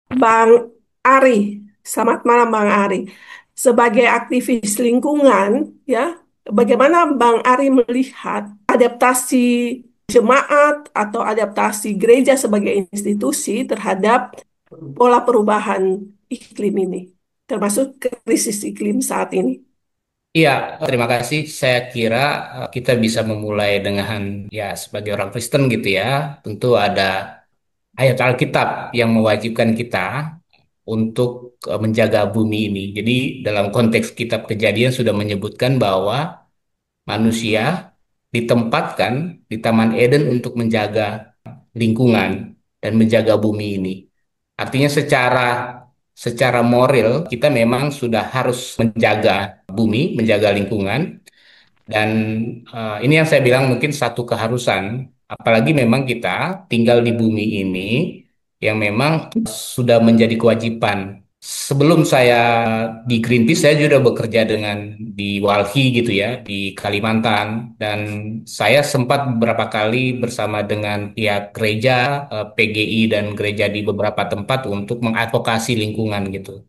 Bang Ari, selamat malam Bang Ari. Sebagai aktivis lingkungan, ya, bagaimana Bang Ari melihat adaptasi jemaat atau adaptasi gereja sebagai institusi terhadap pola perubahan iklim ini, termasuk krisis iklim saat ini? Iya, terima kasih. Saya kira kita bisa memulai dengan ya sebagai orang Kristen gitu ya. Tentu ada ayat Alkitab yang mewajibkan kita untuk menjaga bumi ini. Jadi dalam konteks kitab Kejadian sudah menyebutkan bahwa manusia ditempatkan di Taman Eden untuk menjaga lingkungan dan menjaga bumi ini. Artinya secara moral kita memang sudah harus menjaga bumi, menjaga lingkungan dan ini yang saya bilang mungkin satu keharusan, apalagi memang kita tinggal di bumi ini yang memang sudah menjadi kewajiban. Sebelum saya di Greenpeace, saya juga bekerja dengan di Walhi gitu ya, di Kalimantan. Dan saya sempat beberapa kali bersama dengan pihak gereja, PGI dan gereja di beberapa tempat untuk mengadvokasi lingkungan gitu.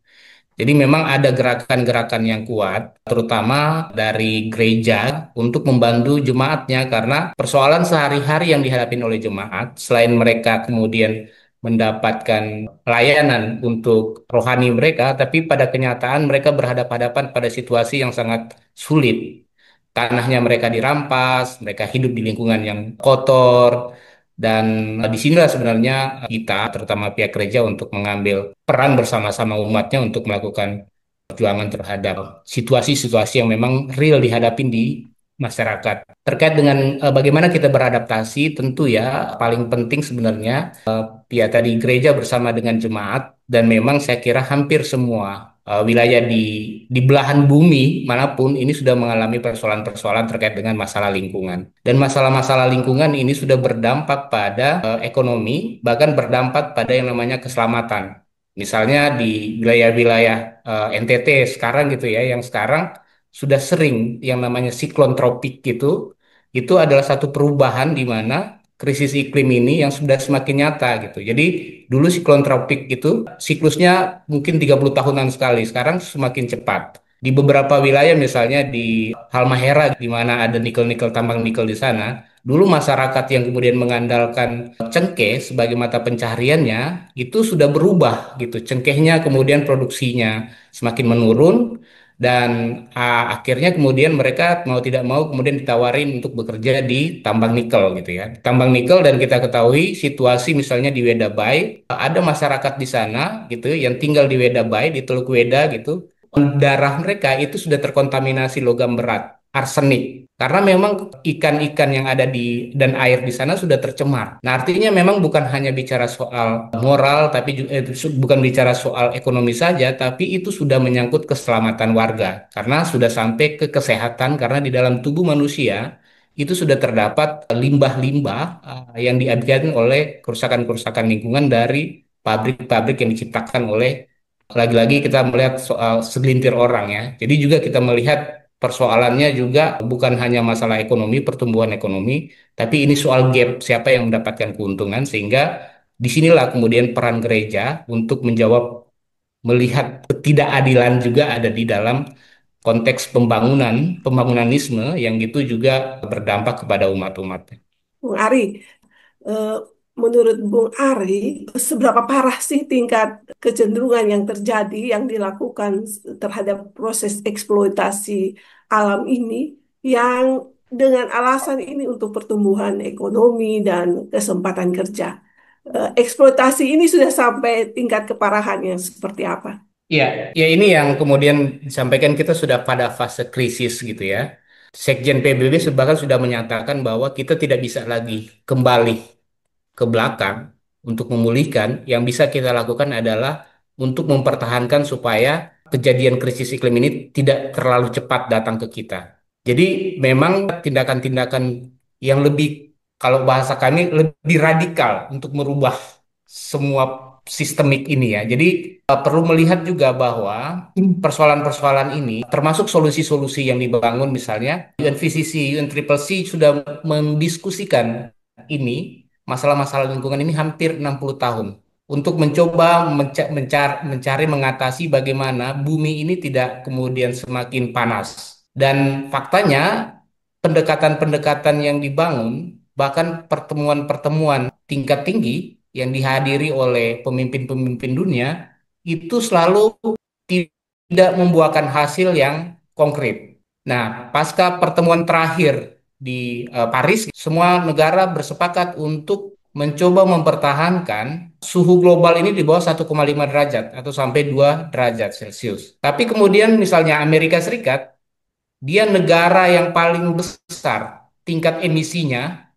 Jadi memang ada gerakan-gerakan yang kuat, terutama dari gereja untuk membantu jemaatnya karena persoalan sehari-hari yang dihadapi oleh jemaat, selain mereka kemudian mendapatkan pelayanan untuk rohani mereka, tapi pada kenyataan mereka berhadapan-hadapan pada situasi yang sangat sulit. Tanahnya mereka dirampas, mereka hidup di lingkungan yang kotor, dan disinilah sebenarnya kita, terutama pihak gereja, untuk mengambil peran bersama-sama umatnya untuk melakukan perjuangan terhadap situasi-situasi yang memang real dihadapi di masyarakat. Terkait dengan bagaimana kita beradaptasi, tentu ya paling penting sebenarnya ya tadi gereja bersama dengan jemaat dan memang saya kira hampir semua wilayah di belahan bumi manapun ini sudah mengalami persoalan-persoalan terkait dengan masalah lingkungan. Dan masalah-masalah lingkungan ini sudah berdampak pada ekonomi, bahkan berdampak pada yang namanya keselamatan. Misalnya di wilayah-wilayah NTT sekarang gitu ya, yang sekarang sudah sering yang namanya siklon tropik gitu, itu adalah satu perubahan di mana krisis iklim ini yang sudah semakin nyata gitu. Jadi dulu siklon tropik itu siklusnya mungkin 30 tahunan sekali, sekarang semakin cepat. Di beberapa wilayah misalnya di Halmahera di mana ada nikel-nikel tambang nikel di sana, dulu masyarakat yang kemudian mengandalkan cengkeh sebagai mata pencahariannya itu sudah berubah gitu. Cengkehnya kemudian produksinya semakin menurun dan akhirnya kemudian mereka mau tidak mau kemudian ditawarin untuk bekerja di tambang nikel gitu ya. Tambang nikel dan kita ketahui situasi misalnya di Wedabai, ada masyarakat di sana gitu yang tinggal di Wedabai, di Teluk Weda gitu. Darah mereka itu sudah terkontaminasi logam berat, arsenik. Karena memang ikan-ikan yang ada di dan air di sana sudah tercemar. Nah, artinya memang bukan hanya bicara soal moral, tapi juga bukan bicara soal ekonomi saja, tapi itu sudah menyangkut keselamatan warga. Karena sudah sampai ke kesehatan, karena di dalam tubuh manusia itu sudah terdapat limbah-limbah yang diakibatkan oleh kerusakan-kerusakan lingkungan dari pabrik-pabrik yang diciptakan oleh lagi-lagi kita melihat soal segelintir orang ya. Jadi juga kita melihat persoalannya juga bukan hanya masalah ekonomi, pertumbuhan ekonomi, tapi ini soal gap siapa yang mendapatkan keuntungan sehingga disinilah kemudian peran gereja untuk menjawab melihat ketidakadilan juga ada di dalam konteks pembangunanisme yang itu juga berdampak kepada umat-umat. Bung Ari, eh, menurut Bung Ari, seberapa parah sih tingkat kecenderungan yang terjadi yang dilakukan terhadap proses eksploitasi alam ini yang dengan alasan ini untuk pertumbuhan ekonomi dan kesempatan kerja. Eksploitasi ini sudah sampai tingkat keparahan yang seperti apa? Ya, ya ini yang kemudian disampaikan kita sudah pada fase krisis gitu ya. Sekjen PBB bahkan sudah menyatakan bahwa kita tidak bisa lagi kembali ke belakang untuk memulihkan. Yang bisa kita lakukan adalah untuk mempertahankan supaya kejadian krisis iklim ini tidak terlalu cepat datang ke kita. Jadi memang tindakan-tindakan yang lebih, kalau bahasa kami, lebih radikal untuk merubah semua sistemik ini ya. Jadi perlu melihat juga bahwa persoalan-persoalan ini termasuk solusi-solusi yang dibangun misalnya UNFCCC, UNCCC sudah mendiskusikan ini masalah-masalah lingkungan ini hampir 60 tahun. untuk mencoba mencari mengatasi bagaimana bumi ini tidak kemudian semakin panas. Dan faktanya pendekatan-pendekatan yang dibangun, bahkan pertemuan-pertemuan tingkat tinggi yang dihadiri oleh pemimpin-pemimpin dunia, itu selalu tidak membuahkan hasil yang konkret. Nah, pasca pertemuan terakhir di Paris, semua negara bersepakat untuk mencoba mempertahankan suhu global ini di bawah 1,5 derajat atau sampai 2 derajat Celcius. Tapi kemudian misalnya Amerika Serikat, dia negara yang paling besar tingkat emisinya,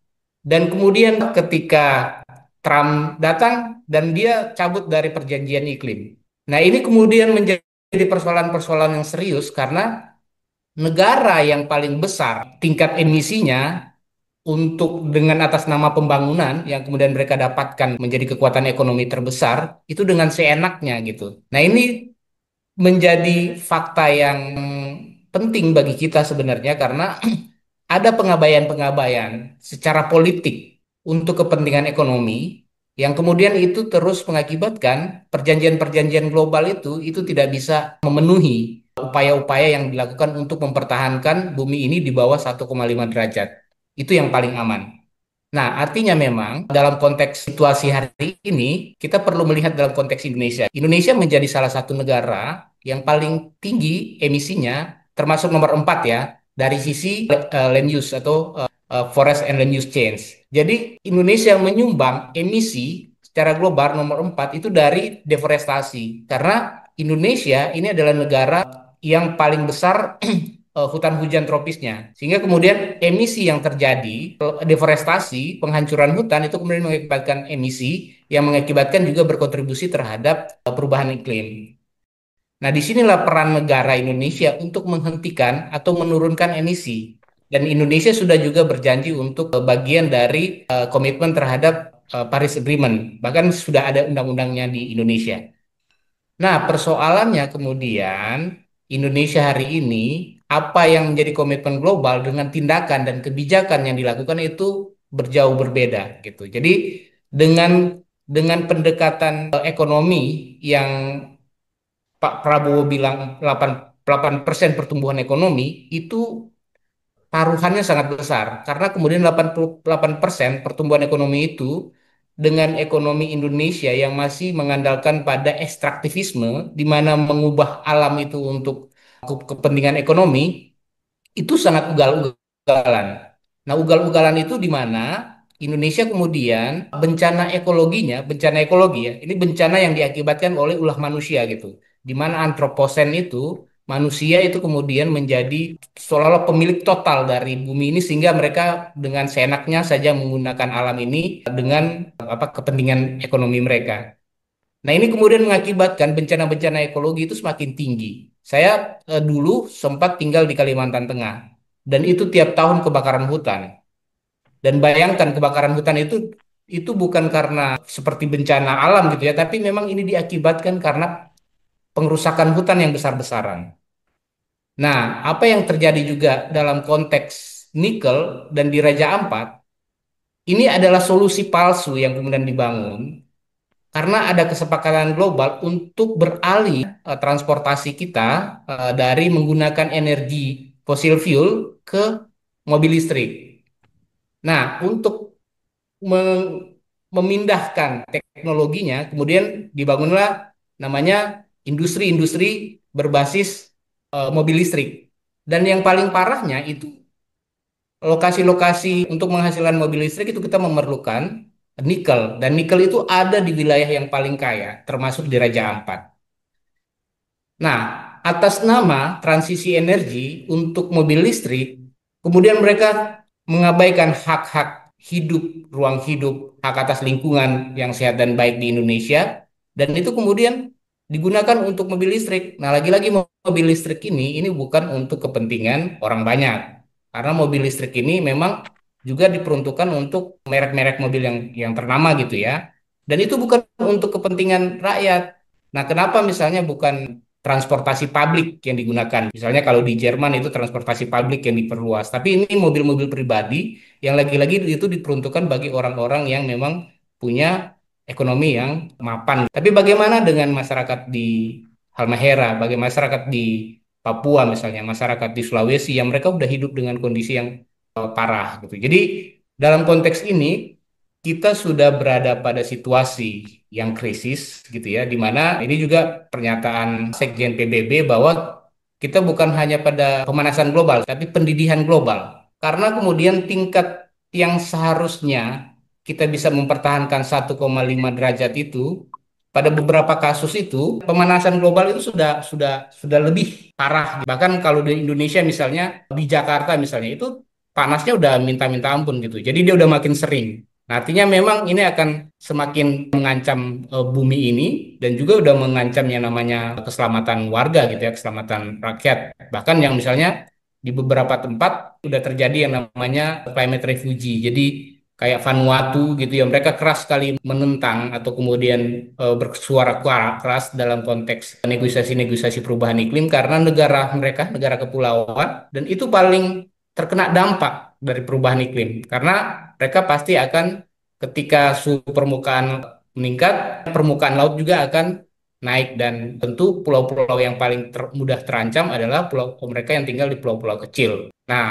dan kemudian ketika Trump datang dan dia cabut dari perjanjian iklim. Nah, ini kemudian menjadi persoalan-persoalan yang serius karena negara yang paling besar tingkat emisinya untuk dengan atas nama pembangunan yang kemudian mereka dapatkan menjadi kekuatan ekonomi terbesar itu dengan seenaknya gitu. Nah, ini menjadi fakta yang penting bagi kita sebenarnya karena ada pengabaian-pengabaian secara politik untuk kepentingan ekonomi yang kemudian itu terus mengakibatkan perjanjian-perjanjian global itu tidak bisa memenuhi upaya-upaya yang dilakukan untuk mempertahankan bumi ini di bawah 1,5 derajat. Itu yang paling aman. Nah, artinya memang dalam konteks situasi hari ini, kita perlu melihat dalam konteks Indonesia. Indonesia menjadi salah satu negara yang paling tinggi emisinya, termasuk nomor 4 ya, dari sisi land use atau forest and land use change. Jadi, Indonesia menyumbang emisi secara global nomor 4 itu dari deforestasi. Karena Indonesia ini adalah negara yang paling besar hutan hujan tropisnya. Sehingga kemudian emisi yang terjadi, deforestasi, penghancuran hutan itu kemudian mengakibatkan emisi yang mengakibatkan juga berkontribusi terhadap perubahan iklim. Nah, disinilah peran negara Indonesia untuk menghentikan atau menurunkan emisi. Dan Indonesia sudah juga berjanji untuk bagian dari komitmen terhadap Paris Agreement. Bahkan sudah ada undang-undangnya di Indonesia. Nah, persoalannya kemudian Indonesia hari ini apa yang menjadi komitmen global dengan tindakan dan kebijakan yang dilakukan itu berjauh berbeda gitu. Jadi dengan pendekatan ekonomi yang Pak Prabowo bilang 8% pertumbuhan ekonomi itu taruhannya sangat besar karena kemudian 88% pertumbuhan ekonomi itu dengan ekonomi Indonesia yang masih mengandalkan pada ekstraktivisme di mana mengubah alam itu untuk kepentingan ekonomi itu sangat ugal-ugalan. Nah, ugal-ugalan itu di mana Indonesia kemudian bencana ekologi ya, ini bencana yang diakibatkan oleh ulah manusia gitu. Di mana antroposen itu manusia itu kemudian menjadi seolah-olah pemilik total dari bumi ini sehingga mereka dengan seenaknya saja menggunakan alam ini dengan kepentingan ekonomi mereka. Nah, ini kemudian mengakibatkan bencana-bencana ekologi itu semakin tinggi. Saya dulu sempat tinggal di Kalimantan Tengah, dan itu tiap tahun kebakaran hutan. Dan bayangkan kebakaran hutan itu bukan karena seperti bencana alam gitu ya, tapi memang ini diakibatkan karena pengerusakan hutan yang besar-besaran. Nah, apa yang terjadi juga dalam konteks nikel dan di Raja Ampat, ini adalah solusi palsu yang kemudian dibangun karena ada kesepakatan global untuk beralih transportasi kita dari menggunakan energi fosil fuel ke mobil listrik. Nah, untuk memindahkan teknologinya, kemudian dibangunlah namanya industri-industri berbasis mobil listrik. Dan yang paling parahnya itu lokasi-lokasi untuk menghasilkan mobil listrik itu kita memerlukan nikel dan nikel itu ada di wilayah yang paling kaya termasuk di Raja Ampat. Nah, atas nama transisi energi untuk mobil listrik, kemudian mereka mengabaikan hak-hak hidup, ruang hidup, hak atas lingkungan yang sehat dan baik di Indonesia, dan itu kemudian digunakan untuk mobil listrik. Nah, lagi-lagi mobil listrik ini bukan untuk kepentingan orang banyak, karena mobil listrik ini memang juga diperuntukkan untuk merek-merek mobil yang ternama gitu ya, dan itu bukan untuk kepentingan rakyat. Nah, kenapa misalnya bukan transportasi publik yang digunakan? Misalnya kalau di Jerman itu transportasi publik yang diperluas, tapi ini mobil-mobil pribadi yang lagi-lagi itu diperuntukkan bagi orang-orang yang memang punya ekonomi yang mapan. Tapi bagaimana dengan masyarakat di Halmahera, bagaimana masyarakat di Papua misalnya, masyarakat di Sulawesi yang mereka udah hidup dengan kondisi yang parah gitu. Jadi dalam konteks ini kita sudah berada pada situasi yang krisis gitu ya, di mana ini juga pernyataan Sekjen PBB bahwa kita bukan hanya pada pemanasan global, tapi pendidikan global. Karena kemudian tingkat yang seharusnya kita bisa mempertahankan 1,5 derajat itu, pada beberapa kasus itu pemanasan global itu sudah lebih parah. Bahkan kalau di Indonesia misalnya, di Jakarta misalnya itu panasnya udah minta-minta ampun gitu. Jadi dia udah makin sering. Nah, artinya memang ini akan semakin mengancam bumi ini dan juga udah mengancam yang namanya keselamatan warga gitu ya, keselamatan rakyat. Bahkan yang misalnya di beberapa tempat udah terjadi yang namanya climate refugee. Jadi kayak Vanuatu gitu ya, mereka keras sekali menentang atau kemudian bersuara keras dalam konteks negosiasi-negosiasi perubahan iklim karena negara mereka negara kepulauan dan itu paling terkena dampak dari perubahan iklim karena mereka pasti akan ketika suhu permukaan meningkat, permukaan laut juga akan naik dan tentu pulau-pulau yang paling mudah terancam adalah pulau mereka yang tinggal di pulau-pulau kecil. Nah,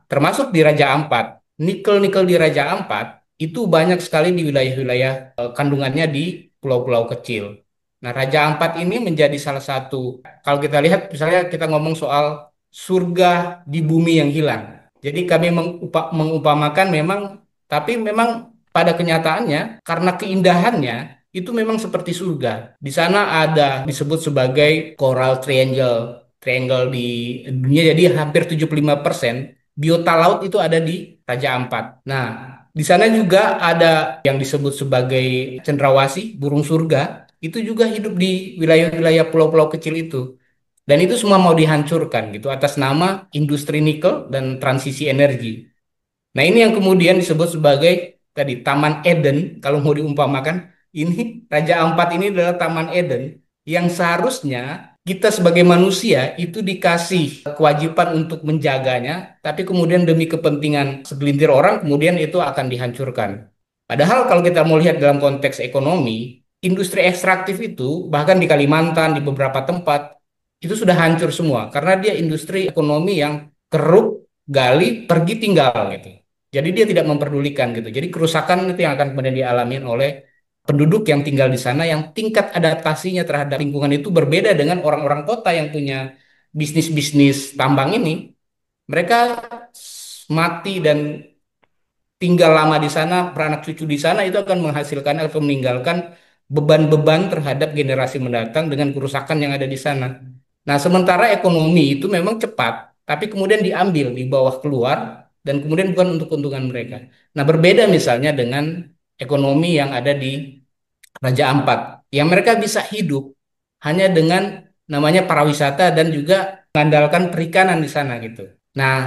termasuk di Raja Ampat. Nikel-nikel di Raja Ampat itu banyak sekali di wilayah-wilayah kandungannya di pulau-pulau kecil. Nah, Raja Ampat ini menjadi salah satu, kalau kita lihat misalnya kita ngomong soal surga di bumi yang hilang. Jadi kami mengupamakan memang, tapi memang pada kenyataannya karena keindahannya itu memang seperti surga. Di sana ada disebut sebagai Coral Triangle. Triangle di dunia jadi hampir 75% biota laut itu ada di Raja Ampat. Nah, di sana juga ada yang disebut sebagai cendrawasih, burung surga, itu juga hidup di wilayah-wilayah pulau-pulau kecil itu. Dan itu semua mau dihancurkan gitu atas nama industri nikel dan transisi energi. Nah, ini yang kemudian disebut sebagai tadi Taman Eden, kalau mau diumpamakan, ini Raja Ampat ini adalah Taman Eden yang seharusnya kita sebagai manusia itu dikasih kewajiban untuk menjaganya, tapi kemudian demi kepentingan segelintir orang, kemudian itu akan dihancurkan. Padahal kalau kita mau lihat dalam konteks ekonomi, industri ekstraktif itu bahkan di Kalimantan, di beberapa tempat, itu sudah hancur semua karena dia industri ekonomi yang keruk, gali, pergi tinggal gitu. Jadi dia tidak memperdulikan gitu. Jadi kerusakan itu yang akan kemudian dialami oleh penduduk yang tinggal di sana yang tingkat adaptasinya terhadap lingkungan itu berbeda dengan orang-orang kota yang punya bisnis-bisnis tambang ini. Mereka mati dan tinggal lama di sana, beranak cucu di sana itu akan menghasilkan atau meninggalkan beban-beban terhadap generasi mendatang dengan kerusakan yang ada di sana. Nah, sementara ekonomi itu memang cepat, tapi kemudian diambil di bawah keluar dan kemudian bukan untuk keuntungan mereka. Nah, berbeda misalnya dengan ekonomi yang ada di Raja Ampat, yang mereka bisa hidup hanya dengan namanya pariwisata dan juga mengandalkan perikanan di sana gitu. Nah,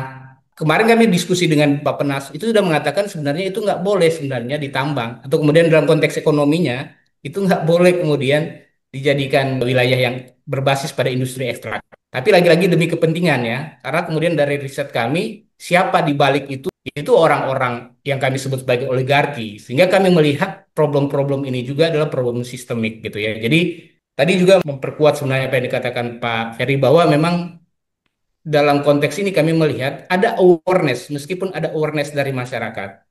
kemarin kami diskusi dengan Pak Penas, itu sudah mengatakan sebenarnya itu nggak boleh sebenarnya ditambang atau kemudian dalam konteks ekonominya itu nggak boleh kemudian dijadikan wilayah yang berbasis pada industri ekstrak. Tapi lagi-lagi demi kepentingan ya, karena kemudian dari riset kami siapa di balik itu orang-orang yang kami sebut sebagai oligarki, sehingga kami melihat problem-problem ini juga adalah problem sistemik gitu ya. Jadi tadi juga memperkuat sebenarnya apa yang dikatakan Pak Ferry bahwa memang dalam konteks ini kami melihat ada awareness, meskipun ada awareness dari masyarakat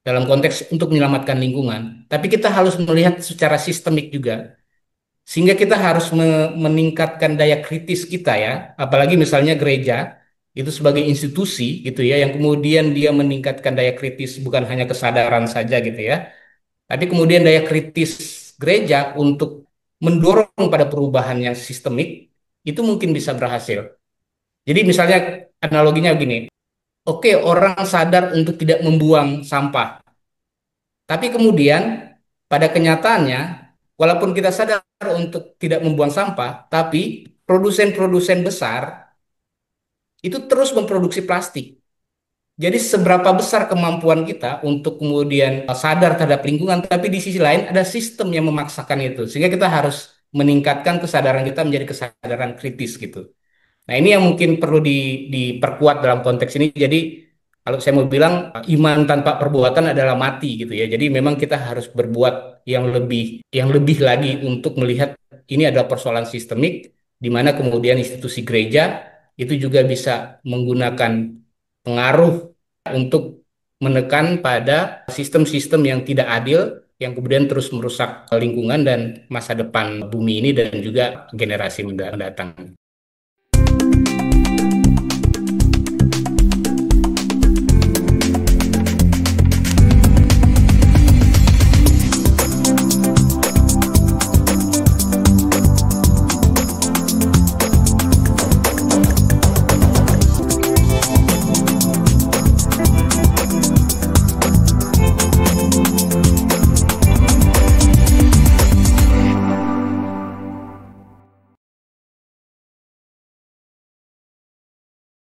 dalam konteks untuk menyelamatkan lingkungan, tapi kita harus melihat secara sistemik juga, sehingga kita harus meningkatkan daya kritis kita ya, apalagi misalnya gereja itu sebagai institusi gitu ya, yang kemudian dia meningkatkan daya kritis bukan hanya kesadaran saja gitu ya, tapi kemudian daya kritis gereja untuk mendorong pada perubahan yang sistemik itu mungkin bisa berhasil. Jadi misalnya analoginya gini, oke orang sadar untuk tidak membuang sampah, tapi kemudian pada kenyataannya, walaupun kita sadar untuk tidak membuang sampah, tapi produsen-produsen besar itu terus memproduksi plastik. Jadi seberapa besar kemampuan kita untuk kemudian sadar terhadap lingkungan, tapi di sisi lain ada sistem yang memaksakan itu. Sehingga kita harus meningkatkan kesadaran kita menjadi kesadaran kritis gitu. Nah, ini yang mungkin perlu diperkuat dalam konteks ini. Jadi kalau saya mau bilang iman tanpa perbuatan adalah mati gitu ya. Jadi memang kita harus berbuat yang lebih lagi untuk melihat ini adalah persoalan sistemik di mana kemudian institusi gereja itu juga bisa menggunakan pengaruh untuk menekan pada sistem-sistem yang tidak adil yang kemudian terus merusak lingkungan dan masa depan bumi ini dan juga generasi mendatang.